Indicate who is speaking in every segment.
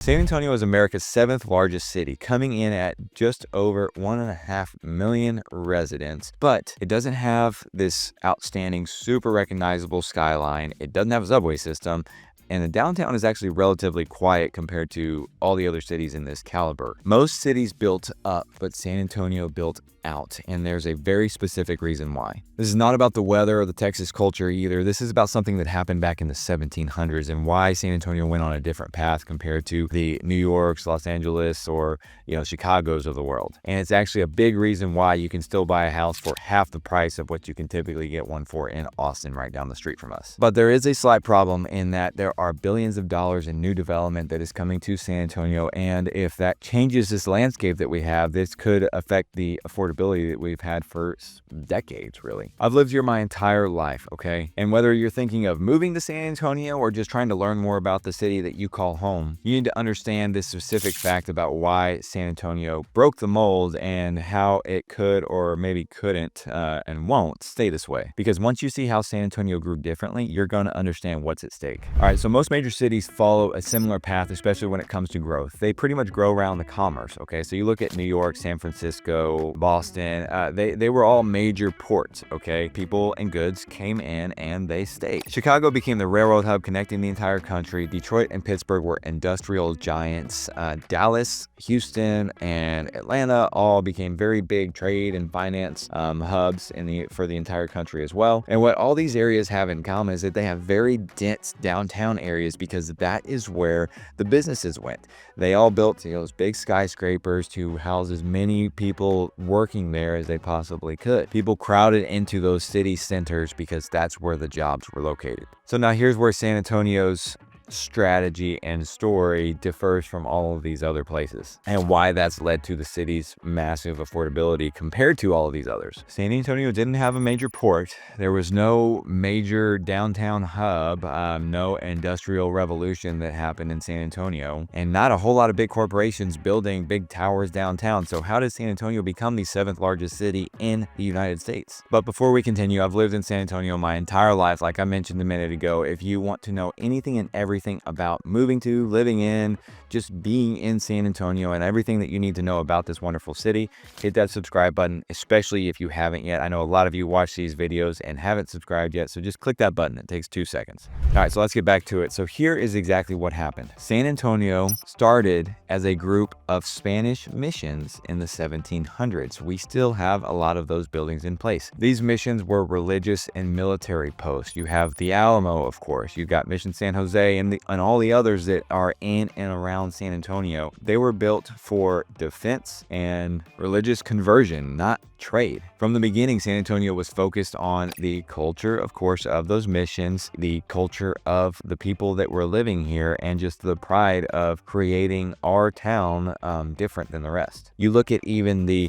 Speaker 1: San Antonio is America's 7th largest city, coming in at just over 1.5 million residents, but it doesn't have this outstanding, super recognizable skyline. It doesn't have a subway system, and the downtown is actually relatively quiet compared to all the other cities in this caliber. Most cities built up, but San Antonio built out, and there's a very specific reason why. This is not about the weather or the Texas culture either. This is about something that happened back in the 1700s and why San Antonio went on a different path compared to the New Yorks, Los Angeles, or Chicago's of the world. And it's actually a big reason why you can still buy a house for half the price of what you can typically get one for in Austin, right down the street from us. But there is a slight problem in that there are billions of dollars in new development that is coming to San Antonio, and if that changes this landscape that we have, this could affect the affordability that we've had for decades, really. I've lived here my entire life, okay? And whether you're thinking of moving to San Antonio or just trying to learn more about the city that you call home, you need to understand this specific fact about why San Antonio broke the mold and how it could or maybe couldn't and won't stay this way. Because once you see how San Antonio grew differently, you're going to understand what's at stake. All right, so most major cities follow a similar path, especially when it comes to growth. They pretty much grow around the commerce, okay? So you look at New York, San Francisco, Boston, they were all major ports, okay? People and goods came in and they stayed. Chicago became the railroad hub connecting the entire country. Detroit and Pittsburgh were industrial giants. Dallas, Houston, and Atlanta all became very big trade and finance hubs for the entire country as well. And what all these areas have in common is that they have very dense downtown areas because that is where the businesses went. They all built those big skyscrapers to house as many people working there as they possibly could. People crowded into those city centers because that's where the jobs were located. So now here's where San Antonio's strategy and story differs from all of these other places and why that's led to the city's massive affordability compared to all of these others. San Antonio didn't have a major port. There was no major downtown hub, no industrial revolution that happened in San Antonio, and not a whole lot of big corporations building big towers downtown. So how did San Antonio become the 7th largest city in the United States? But before we continue, I've lived in San Antonio my entire life, like I mentioned a minute ago. If you want to know anything and everything about moving to, living in, just being in San Antonio, and everything that you need to know about this wonderful city, hit that subscribe button, especially if you haven't yet. I know a lot of you watch these videos and haven't subscribed yet, so just click that button. It takes 2 seconds. All right, so let's get back to it. So here is exactly what happened. San Antonio started as a group of Spanish missions in the 1700s. We still have a lot of those buildings in place. These missions were religious and military posts. You have the Alamo, of course. You've got Mission San Jose and all the others that are in and around San Antonio. They were built for defense and religious conversion, not trade. From the beginning, San Antonio was focused on the culture, of course, of those missions, the culture of the people that were living here, and just the pride of creating our town different than the rest. You look at even the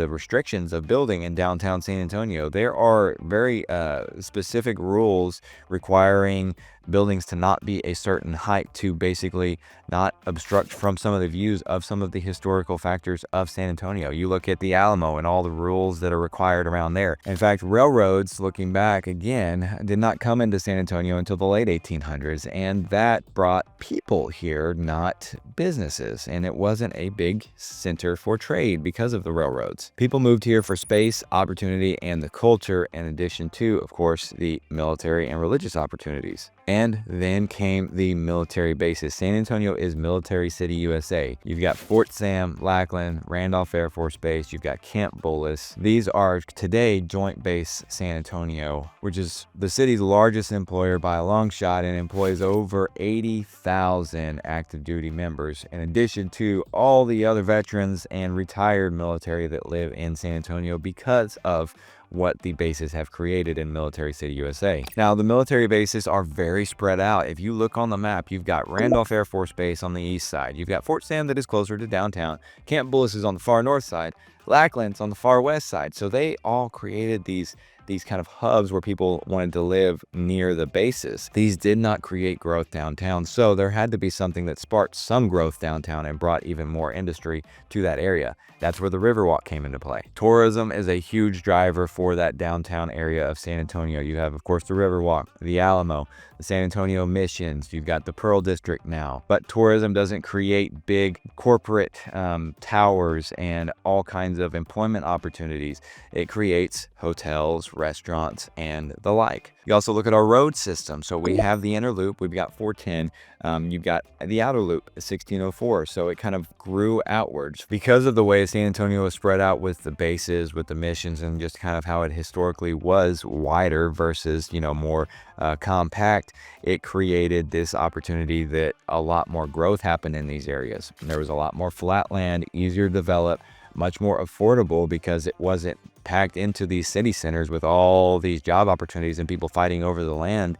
Speaker 1: restrictions of building in downtown San Antonio. There are very specific rules requiring buildings to not be a certain height to basically not obstruct from some of the views of some of the historical factors of San Antonio. You look at the Alamo and all the rules that are required around there. In fact, railroads, looking back again, did not come into San Antonio until the late 1800s, and that brought people here, not businesses, and it wasn't a big center for trade because of the railroads. People moved here for space, opportunity, and the culture, in addition to, of course, the military and religious opportunities. And then came the military bases. San Antonio is Military City, USA. You've got Fort Sam, Lackland, Randolph Air Force Base. You've got Camp Bullis. These are today Joint Base San Antonio, which is the city's largest employer by a long shot and employs over 80,000 active duty members, in addition to all the other veterans and retired military that live in San Antonio because of what the bases have created in Military City, USA. Now, the military bases are very spread out. If you look on the map, you've got Randolph Air Force Base on the east side. You've got Fort Sam that is closer to downtown. Camp Bullis is on the far north side. Lackland's on the far west side. So they all created these these kind of hubs where people wanted to live near the bases. These did not create growth downtown, so there had to be something that sparked some growth downtown and brought even more industry to that area. That's where the Riverwalk came into play. Tourism is a huge driver for that downtown area of San Antonio. You have, of course, the Riverwalk, the Alamo, the San Antonio Missions, you've got the Pearl District now. But tourism doesn't create big corporate towers and all kinds of employment opportunities. It creates hotels, restaurants, and the like. You also look at our road system. So we have the inner loop, we've got 410, you've got the outer loop, 1604. So it kind of grew outwards because of the way San Antonio was spread out with the bases, with the missions, and just kind of how it historically was wider versus, more compact. It created this opportunity that a lot more growth happened in these areas. And there was a lot more flat land, easier to develop, much more affordable because it wasn't packed into these city centers with all these job opportunities and people fighting over the land.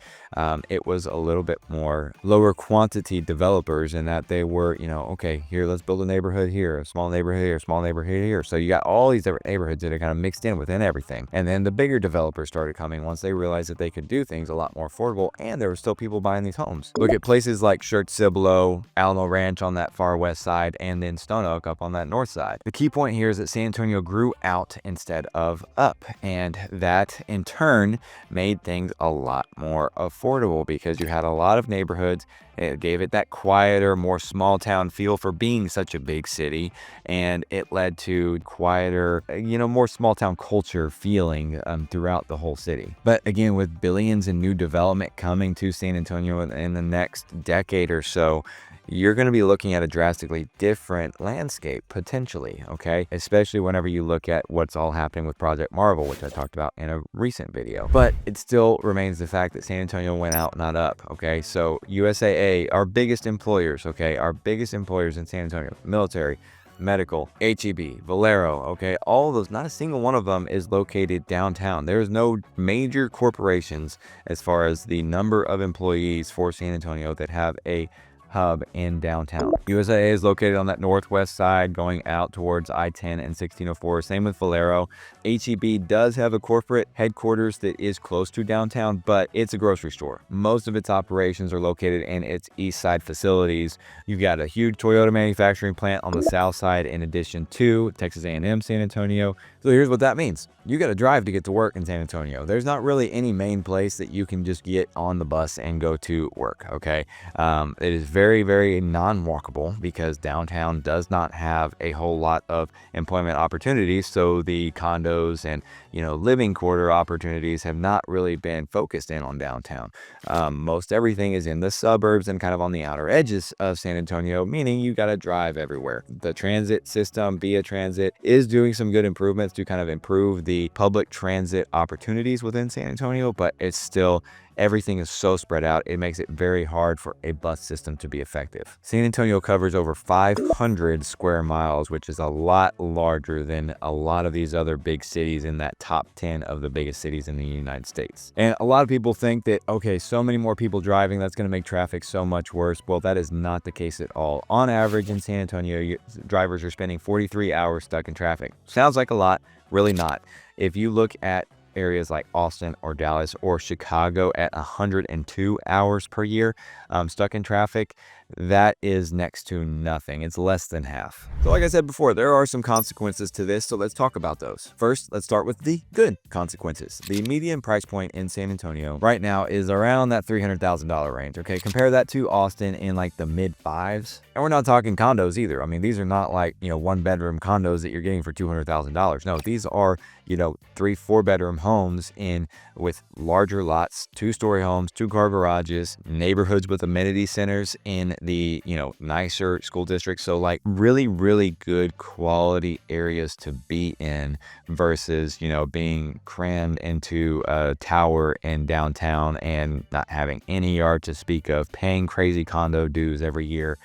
Speaker 1: It was a little bit more lower quantity developers in that they were, okay, here, let's build a neighborhood here, a small neighborhood here, small neighborhood here. So you got all these different neighborhoods that are kind of mixed in within everything. And then the bigger developers started coming once they realized that they could do things a lot more affordable, and there were still people buying these homes. Look at places like Church Cibolo, Alamo Ranch on that far west side, and then Stone Oak up on that north side. The key point here is that San Antonio grew out instead of up, and that in turn made things a lot more affordable because you had a lot of neighborhoods. It gave it that quieter, more small town feel for being such a big city, and it led to quieter, more small town culture feeling throughout the whole city. But again, with billions in new development coming to San Antonio in the next decade or so, you're going to be looking at a drastically different landscape potentially, okay? Especially whenever you look at what's all happening with Project Marvel, which I talked about in a recent video. But it still remains the fact that San Antonio went out, not up, okay? So USAA, our biggest employers, okay? Our biggest employers in San Antonio, military, medical, HEB, Valero, okay? All of those, not a single one of them is located downtown. There's no major corporations as far as the number of employees for San Antonio that have a hub in downtown. USAA is located on that northwest side going out towards I-10 and 1604. Same with Valero. HEB does have a corporate headquarters that is close to downtown, but it's a grocery store. Most of its operations are located in its east side facilities. You've got a huge Toyota manufacturing plant on the south side in addition to Texas A&M San Antonio. So here's what that means. You got to drive to get to work in San Antonio. There's not really any main place that you can just get on the bus and go to work, okay? It is very, very non-walkable because downtown does not have a whole lot of employment opportunities. So the condos and, living quarter opportunities have not really been focused in on downtown. Most everything is in the suburbs and kind of on the outer edges of San Antonio, meaning you got to drive everywhere. The transit system, Via Transit, is doing some good improvements to kind of improve the public transit opportunities within San Antonio, but it's still, everything is so spread out, it makes it very hard for a bus system to be effective. San Antonio covers over 500 square miles, which is a lot larger than a lot of these other big cities in that top 10 of the biggest cities in the United States. And a lot of people think that, okay, so many more people driving, that's going to make traffic so much worse. Well, that is not the case at all. On average in San Antonio, drivers are spending 43 hours stuck in traffic. Sounds like a lot, really not. If you look at areas like Austin or Dallas or Chicago at 102 hours per year stuck in traffic, that is next to nothing. It's less than half. So like I said before, there are some consequences to this, so let's talk about those. First, let's start with the good consequences. The median price point in San Antonio right now is around that $300,000 range, okay? Compare that to Austin in like the mid fives. And we're not talking condos either. I mean, these are not like, one bedroom condos that you're getting for $200,000. No, these are, 3-4 bedroom homes with larger lots, 2-story homes, 2-car garages, neighborhoods with amenity centers in the, nicer school districts. So like really, really good quality areas to be in versus, being crammed into a tower in downtown and not having any yard to speak of, paying crazy condo dues every year.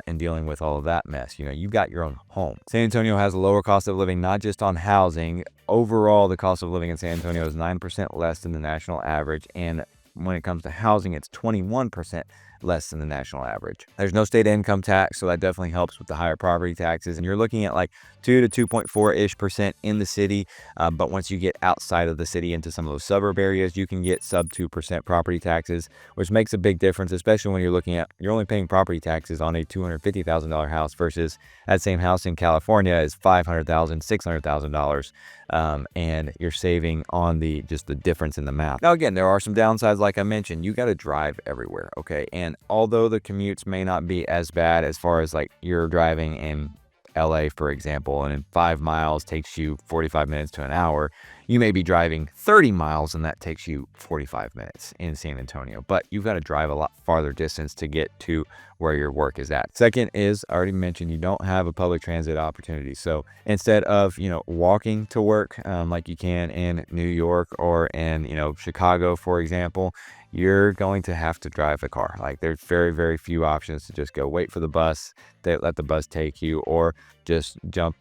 Speaker 1: And dealing with all of that mess. You've got your own home. San Antonio has a lower cost of living, not just on housing. Overall, the cost of living in San Antonio is 9% less than the national average. And when it comes to housing, it's 21% less than the national average. There's no state income tax, so that definitely helps with the higher property taxes. And you're looking at like 2 to 2.4% in the city. But once you get outside of the city into some of those suburb areas, you can get sub 2% property taxes, which makes a big difference, especially when you're looking at, you're only paying property taxes on a $250,000 house versus that same house in California is $500,000, $600,000. And you're saving on just the difference in the math. Now, again, there are some downsides. Like I mentioned, you got to drive everywhere. Okay. And although the commutes may not be as bad as far as like you're driving in LA, for example, and in 5 miles takes you 45 minutes to an hour, you may be driving 30 miles and that takes you 45 minutes in San Antonio, but you've got to drive a lot farther distance to get to where your work is at. Second is, I already mentioned, you don't have a public transit opportunity. So instead of, walking to work like you can in New York or in, Chicago, for example, you're going to have to drive a car. Like there's very, very few options to just go wait for the bus, let the bus take you, or just jump,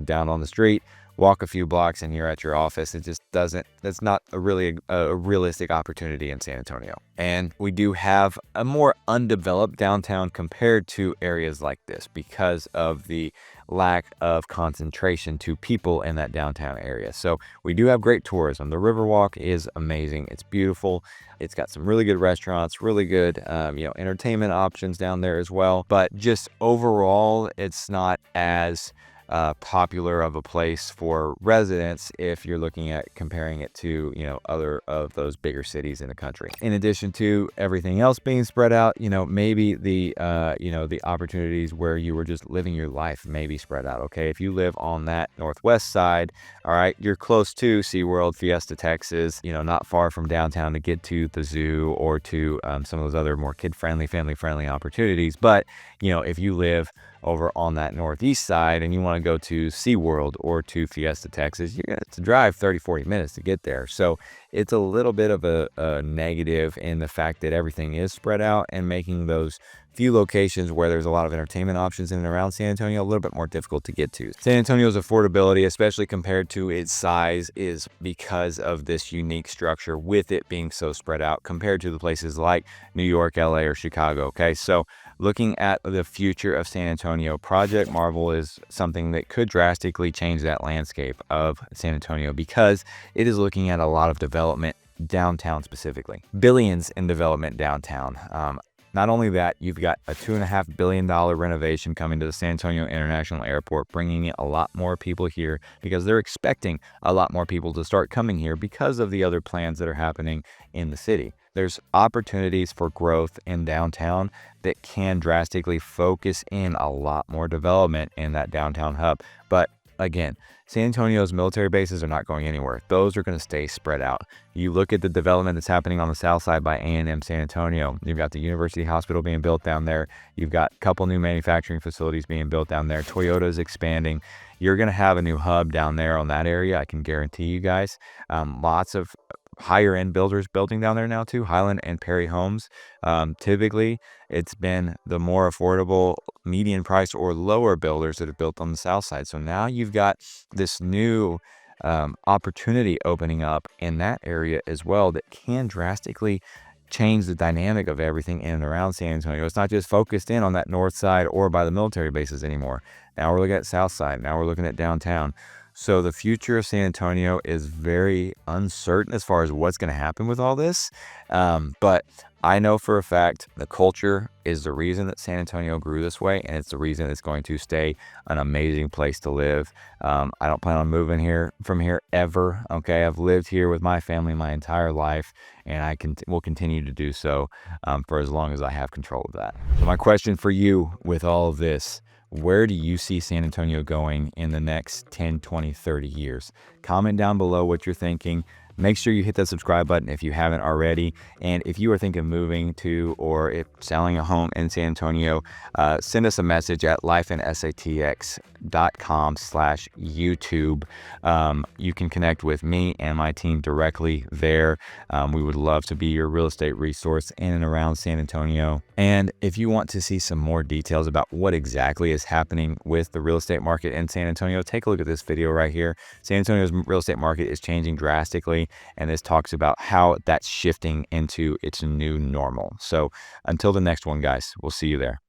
Speaker 1: down on the street, walk a few blocks and you're at your office. That's not a realistic opportunity in San Antonio. And we do have a more undeveloped downtown compared to areas like this because of the lack of concentration to people in that downtown area. So we do have great tourism. The Riverwalk is amazing. It's beautiful. It's got some really good restaurants, really good, entertainment options down there as well. But just overall, it's not as popular of a place for residents if you're looking at comparing it to other of those bigger cities in the country. In addition to everything else being spread out, maybe the opportunities where you were just living your life may be spread out. Okay, if you live on that northwest side, all right, you're close to SeaWorld, Fiesta, Texas, not far from downtown to get to the zoo or to some of those other more kid-friendly, family-friendly opportunities. But if you live over on that northeast side and you want to go to SeaWorld or to Fiesta, Texas, you're going to have to drive 30-40 minutes to get there. So it's a little bit of a negative in the fact that everything is spread out and making those few locations where there's a lot of entertainment options in and around San Antonio a little bit more difficult to get to. San Antonio's affordability, especially compared to its size, is because of this unique structure with it being so spread out compared to the places like New York, LA, or Chicago. Okay, so looking at the future of San Antonio, Project Marvel is something that could drastically change that landscape of San Antonio because it is looking at a lot of development downtown specifically. Billions in development downtown. Not only that, you've got a $2.5 billion renovation coming to the San Antonio International Airport, bringing in a lot more people here because they're expecting a lot more people to start coming here because of the other plans that are happening in the city. There's opportunities for growth in downtown that can drastically focus in a lot more development in that downtown hub. But again, San Antonio's military bases are not going anywhere. Those are going to stay spread out. You look at the development that's happening on the south side by A&M San Antonio. You've got the University Hospital being built down there. You've got a couple new manufacturing facilities being built down there. Toyota's expanding. You're going to have a new hub down there on that area. I can guarantee you guys. Lots of higher end builders building down there now too, Highland and Perry Homes. Typically it's been the more affordable median price or lower builders that have built on the south side. So now you've got this new opportunity opening up in that area as well that can drastically change the dynamic of everything in and around San Antonio. It's not just focused in on that north side or by the military bases anymore. Now we're looking at south side. Now we're looking at downtown. So the future of San Antonio is very uncertain as far as what's going to happen with all this. But I know for a fact the culture is the reason that San Antonio grew this way, and it's the reason it's going to stay an amazing place to live. I don't plan on moving from here ever. Okay, I've lived here with my family my entire life, and I will continue to do so for as long as I have control of that. So my question for you with all of this: where do you see San Antonio going in the next 10, 20, 30 years? Comment down below what you're thinking. Make sure you hit that subscribe button if you haven't already. And if you are thinking of moving to or if selling a home in San Antonio, send us a message at lifeinsatx.com/YouTube. You can connect with me and my team directly there. We would love to be your real estate resource in and around San Antonio. And if you want to see some more details about what exactly is happening with the real estate market in San Antonio, take a look at this video right here. San Antonio's real estate market is changing drastically. and this talks about how that's shifting into its new normal. So until the next one, guys, we'll see you there.